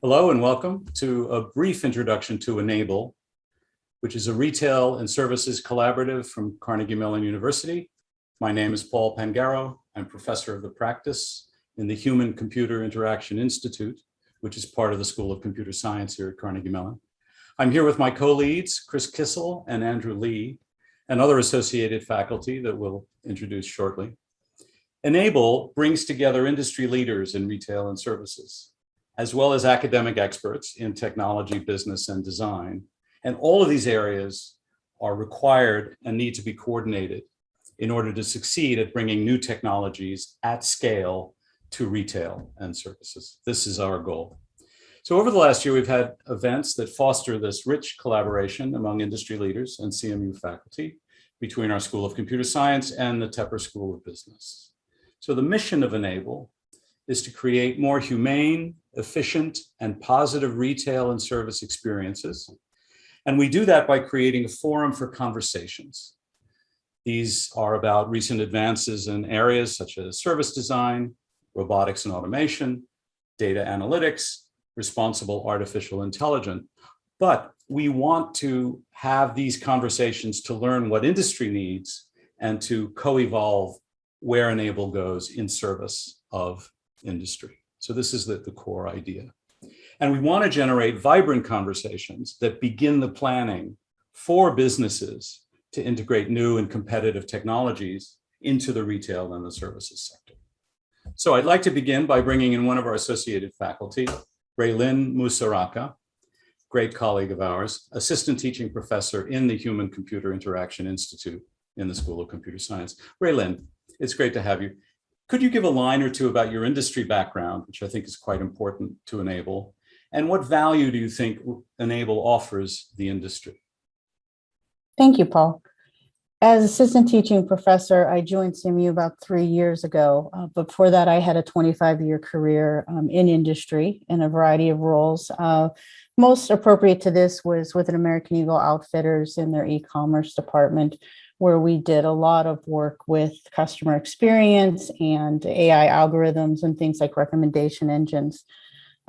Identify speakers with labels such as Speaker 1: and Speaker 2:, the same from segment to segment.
Speaker 1: Hello and welcome to a brief introduction to ENAiBLE, which is a retail and services collaborative from Carnegie Mellon University. My name is Paul Pangaro. I'm professor of the practice in the Human-Computer Interaction Institute, which is part of the School of Computer Science here at Carnegie Mellon. I'm here with my co-leads, Chris Kissel and Andrew Lee, and other associated faculty that we'll introduce shortly. ENAiBLE brings together industry leaders in retail and services, as well as academic experts in technology, business, and design. And all of these areas are required and need to be coordinated in order to succeed at bringing new technologies at scale to retail and services. This is our goal. So over the last year, we've had events that foster this rich collaboration among industry leaders and CMU faculty between our School of Computer Science and the Tepper School of Business. So the mission of ENAiBLE is to create more humane, efficient, and positive retail and service experiences. And we do that by creating a forum for conversations. These are about recent advances in areas such as service design, robotics and automation, data analytics, responsible artificial intelligence. But we want to have these conversations to learn what industry needs and to co-evolve where ENAiBLE goes in service of industry. So this is the core idea. And we want to generate vibrant conversations that begin the planning for businesses to integrate new and competitive technologies into the retail and the services sector. So I'd like to begin by bringing in one of our associated faculty, Raelin Musuraca, great colleague of ours, assistant teaching professor in the Human-Computer Interaction Institute in the School of Computer Science. Raelin, it's great to have you. Could you give a line or two about your industry background, which I think is quite important to ENAiBLE, and what value do you think ENAiBLE offers the industry?
Speaker 2: Thank you, Paul. As assistant teaching professor, I joined CMU about 3 years ago. Before that, I had a 25-year career in industry in a variety of roles. Most appropriate to this was with an American Eagle Outfitters in their e-commerce department, where we did a lot of work with customer experience and AI algorithms and things like recommendation engines.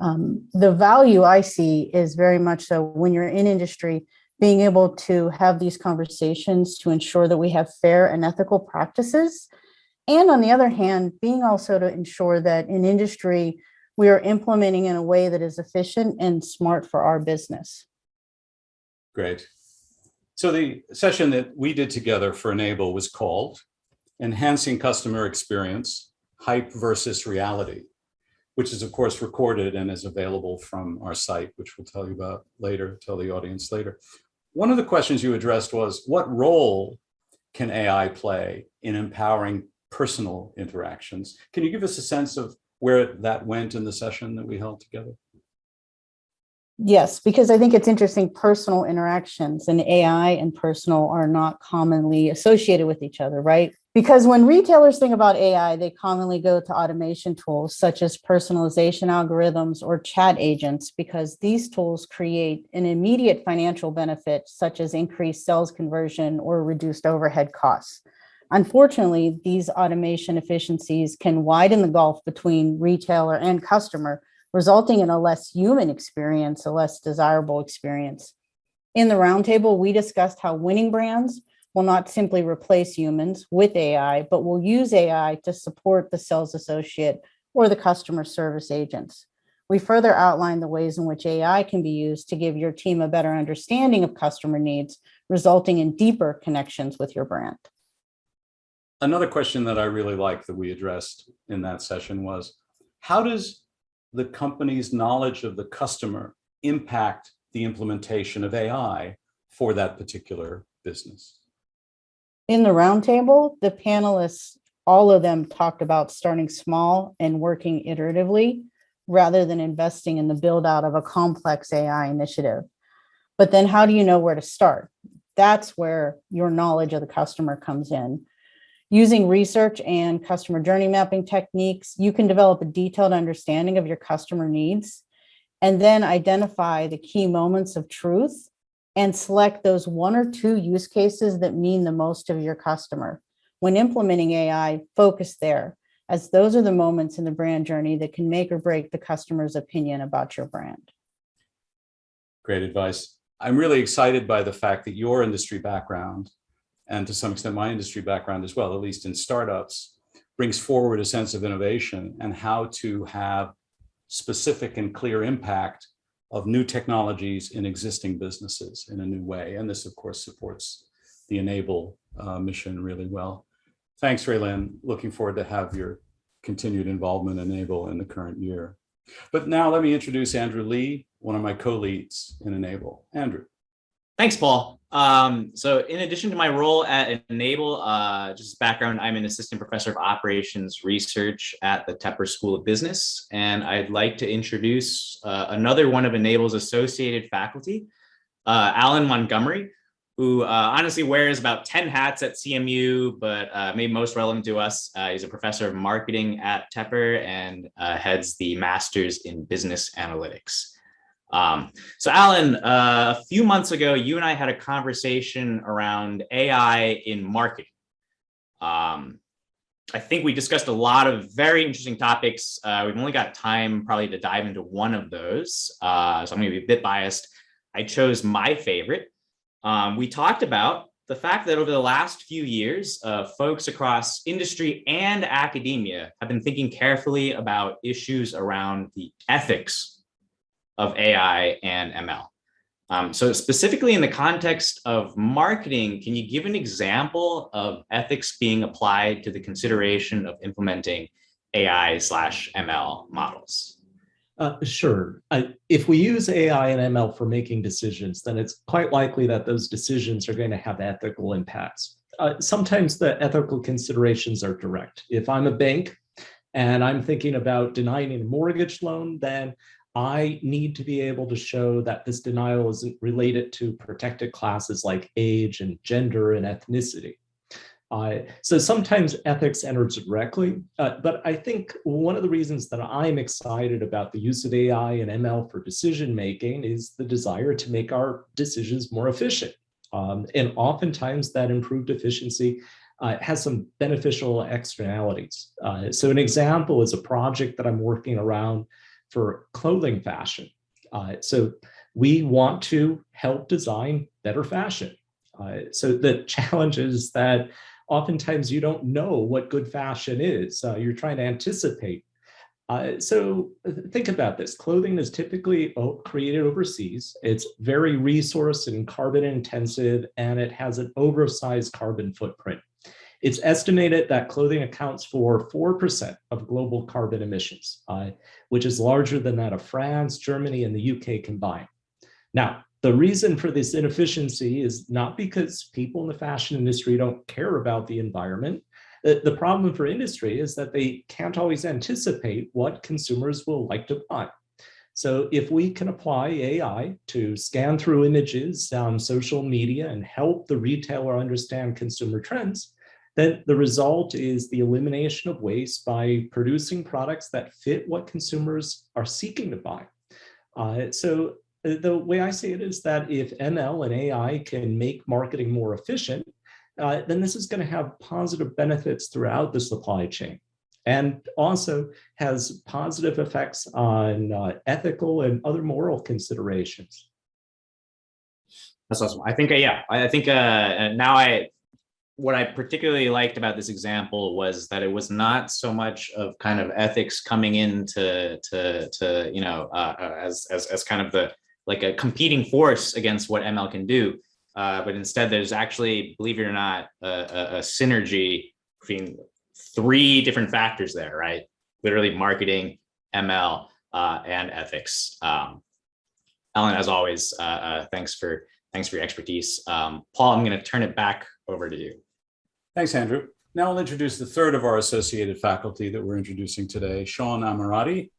Speaker 2: The value I see is very much so when you're in industry, being able to have these conversations to ensure that we have fair and ethical practices. And on the other hand, being also to ensure that in industry, we are implementing in a way that is efficient and smart for our business.
Speaker 1: Great. So the session that we did together for ENAiBLE was called Enhancing Customer Experience, Hype versus Reality, which is of course recorded and is available from our site, which we'll tell you about later, tell the audience later. One of the questions you addressed was, what role can AI play in empowering personal interactions? Can you give us a sense of where that went in the session that we held together?
Speaker 2: Yes, because I think it's interesting, personal interactions and AI and personal are not commonly associated with each other, right? Because when retailers think about AI, they commonly go to automation tools such as personalization algorithms or chat agents, because these tools create an immediate financial benefit, such as increased sales conversion or reduced overhead costs. Unfortunately, these automation efficiencies can widen the gulf between retailer and customer, resulting in a less human experience, a less desirable experience. In the roundtable, we discussed how winning brands will not simply replace humans with AI, but will use AI to support the sales associate or the customer service agents. We further outlined the ways in which AI can be used to give your team a better understanding of customer needs, resulting in deeper connections with your brand.
Speaker 1: Another question that I really liked that we addressed in that session was, how does the company's knowledge of the customer impact the implementation of AI for that particular business?
Speaker 2: In the roundtable, the panelists, all of them talked about starting small and working iteratively rather than investing in the build out of a complex AI initiative. But then how do you know where to start? That's where your knowledge of the customer comes in. Using research and customer journey mapping techniques, you can develop a detailed understanding of your customer needs and then identify the key moments of truth and select those 1 or 2 use cases that mean the most to your customer. When implementing AI, focus there. as those are the moments in the brand journey that can make or break the customer's opinion about your brand.
Speaker 1: Great advice. I'm really excited by the fact that your industry background, and to some extent my industry background as well, at least in startups, brings forward a sense of innovation and how to have specific and clear impact of new technologies in existing businesses in a new way. And this, of course, supports the ENAiBLE mission really well. Thanks, Raelin. Looking forward to have your continued involvement in ENAiBLE in the current year. But now let me introduce Andrew Lee, one of my co-leads in ENAiBLE. Andrew.
Speaker 3: Thanks, Paul. So in addition to my role at ENAiBLE, just background, I'm an assistant professor of operations research at the Tepper School of Business. And I'd like to introduce another one of ENAiBLE's associated faculty, Raelin Montgomery, who honestly wears about 10 hats at CMU, but maybe most relevant to us, he's a professor of marketing at Tepper and heads the Masters in Business Analytics. So Raelin, a few months ago, you and I had a conversation around AI in marketing. I think we discussed a lot of very interesting topics. We've only got time probably to dive into one of those. So I'm going to be a bit biased. I chose my favorite. We talked about the fact that over the last few years, folks across industry and academia have been thinking carefully about issues around the ethics of AI and ML. So specifically in the context of marketing, can you give an example of ethics being applied to the consideration of implementing AI/ML models?
Speaker 4: Sure. If we use AI and ML for making decisions, then it's quite likely that those decisions are going to have ethical impacts. Sometimes the ethical considerations are direct. If I'm a bank and I'm thinking about denying a mortgage loan, then I need to be able to show that this denial isn't related to protected classes like age and gender and ethnicity. So sometimes ethics enters directly, but I think one of the reasons that I'm excited about the use of AI and ML for decision making is the desire to make our decisions more efficient. And oftentimes that improved efficiency has some beneficial externalities. So an example is a project that I'm working around for clothing fashion. So we want to help design better fashion. So the challenge is that oftentimes you don't know what good fashion is. You're trying to anticipate. So think about this. Clothing is typically created overseas. It's very resource and carbon intensive, and it has an oversized carbon footprint. It's estimated that clothing accounts for 4% of global carbon emissions, which is larger than that of France, Germany, and the UK combined. Now, the reason for this inefficiency is not because people in the fashion industry don't care about the environment. The problem for industry is that they can't always anticipate what consumers will like to buy. So if we can apply AI to scan through images on social media and help the retailer understand consumer trends, then the result is the elimination of waste by producing products that fit what consumers are seeking to buy. So the way I see it is that if ML and AI can make marketing more efficient, then this is going to have positive benefits throughout the supply chain, and also has positive effects on ethical and other moral considerations.
Speaker 3: That's awesome. I think, what I particularly liked about this example was that it was not so much of kind of ethics coming into as kind of the like a competing force against what ML can do, but instead there's actually, believe it or not, a synergy between three different factors there, right? Literally marketing, ML, and ethics. Raelin, as always, thanks for your expertise. Paul, I'm going to turn it back over to you.
Speaker 1: Thanks, Andrew. Now I'll introduce the third of our associated faculty that we're introducing today. Shawn Amarati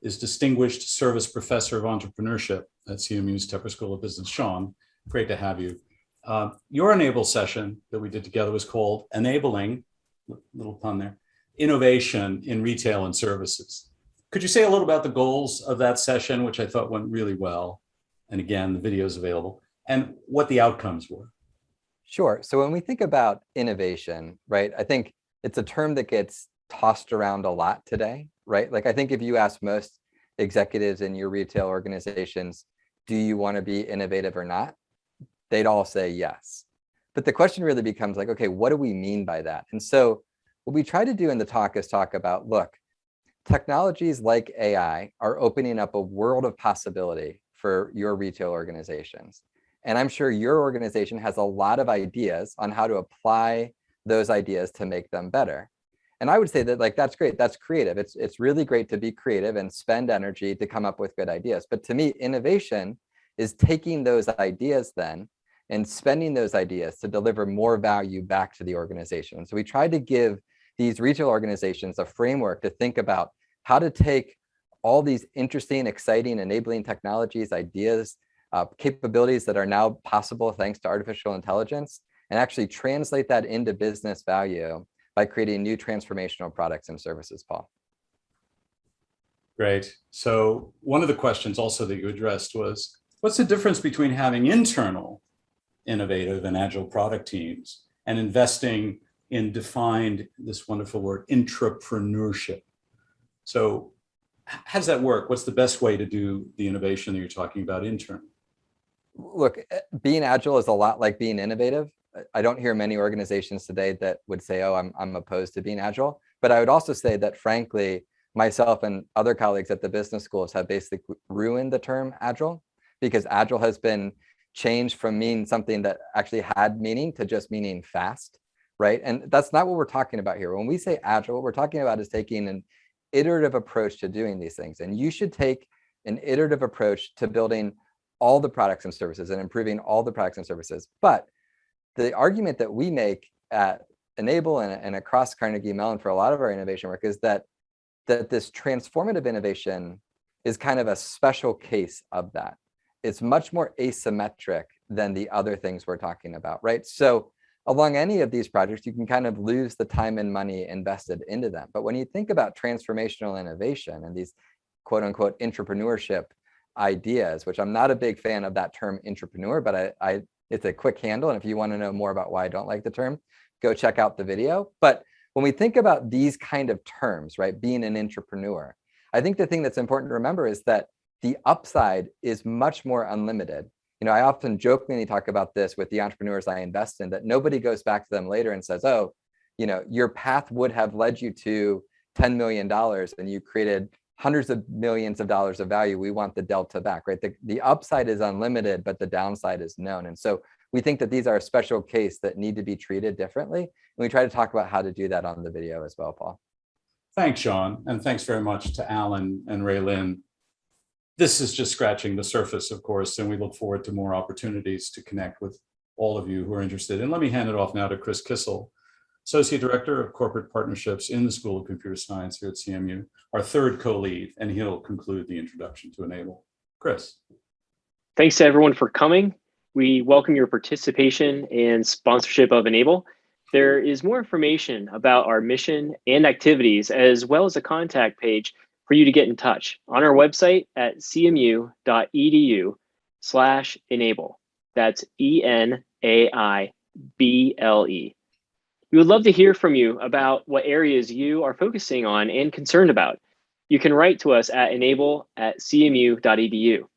Speaker 1: is Distinguished Service Professor of Entrepreneurship at CMU's Tepper School of Business. Shawn, great to have you. Your ENAiBLE session that we did together was called Enabling, little pun there, Innovation in Retail and Services. Could you say a little about the goals of that session, which I thought went really well? And again, the video is available, and what the outcomes were.
Speaker 5: Sure. So when we think about innovation, right, I think it's a term that gets tossed around a lot today, right? Like I think if you ask most executives in your retail organizations, do you want to be innovative or not? They'd all say yes. But the question really becomes like, okay, what do we mean by that? And so what we try to do in the talk is talk about, look, technologies like AI are opening up a world of possibility for your retail organizations. And I'm sure your organization has a lot of ideas on how to apply those ideas to make them better. And I would say that like, that's great, that's creative. It's really great to be creative and spend energy to come up with good ideas. But to me, innovation is taking those ideas then and spending those ideas to deliver more value back to the organization. So we tried to give these retail organizations a framework to think about how to take all these interesting, exciting, enabling technologies, ideas, capabilities that are now possible thanks to artificial intelligence, and actually translate that into business value by creating new transformational products and services, Paul.
Speaker 1: Great. So one of the questions also that you addressed was, what's the difference between having internal innovative and agile product teams and investing in defined, this wonderful word, intrapreneurship? So how does that work? What's the best way to do the innovation that you're talking about internally?
Speaker 5: Look, being agile is a lot like being innovative. I don't hear many organizations today that would say, oh, I'm opposed to being agile. But I would also say that, frankly, myself and other colleagues at the business schools have basically ruined the term agile, because agile has been changed from meaning something that actually had meaning to just meaning fast, right? And that's not what we're talking about here. When we say agile, what we're talking about is taking an iterative approach to doing these things. And you should take an iterative approach to building all the products and services and improving all the products and services. But the argument that we make at ENAiBLE and across Carnegie Mellon for a lot of our innovation work is that this transformative innovation is kind of a special case of that. It's much more asymmetric than the other things we're talking about, right? So along any of these projects, you can kind of lose the time and money invested into them. But when you think about transformational innovation and these quote unquote intrapreneurship ideas, which I'm not a big fan of that term intrapreneur, but it's a quick handle. And if you want to know more about why I don't like the term, go check out the video. But when we think about these kind of terms, right, being an intrapreneur, I think the thing that's important to remember is that the upside is much more unlimited. You know, I often jokingly talk about this with the entrepreneurs I invest in, that nobody goes back to them later and says, oh, you know, your path would have led you to $10 million and you created hundreds of millions of dollars of value. We want the delta back, right? The upside is unlimited, but the downside is known. And so we think that these are a special case that need to be treated differently. And we try to talk about how to do that on the video as well, Paul.
Speaker 1: Thanks, Sean. And thanks very much to Alan and Raelin. This is just scratching the surface, of course, and we look forward to more opportunities to connect with all of you who are interested. And let me hand it off now to Chris Kissel, Associate Director of Corporate Partnerships in the School of Computer Science here at CMU, our third co-lead, and he'll conclude the introduction to ENAiBLE. Chris.
Speaker 6: Thanks to everyone for coming. We welcome your participation and sponsorship of ENAiBLE. There is more information about our mission and activities, as well as a contact page for you to get in touch on our website at cmu.edu/ENAiBLE. That's ENAiBLE. We would love to hear from you about what areas you are focusing on and concerned about. You can write to us at enable@cmu.edu.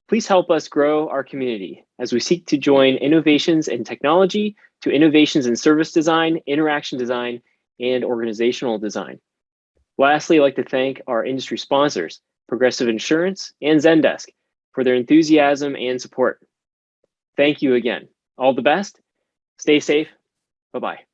Speaker 6: Please help us grow our community as we seek to join innovations in technology to innovations in service design, interaction design, and organizational design. Lastly, I'd like to thank our industry sponsors, Progressive Insurance and Zendesk, for their enthusiasm and support. Thank you again. All the best. Stay safe. Bye-bye.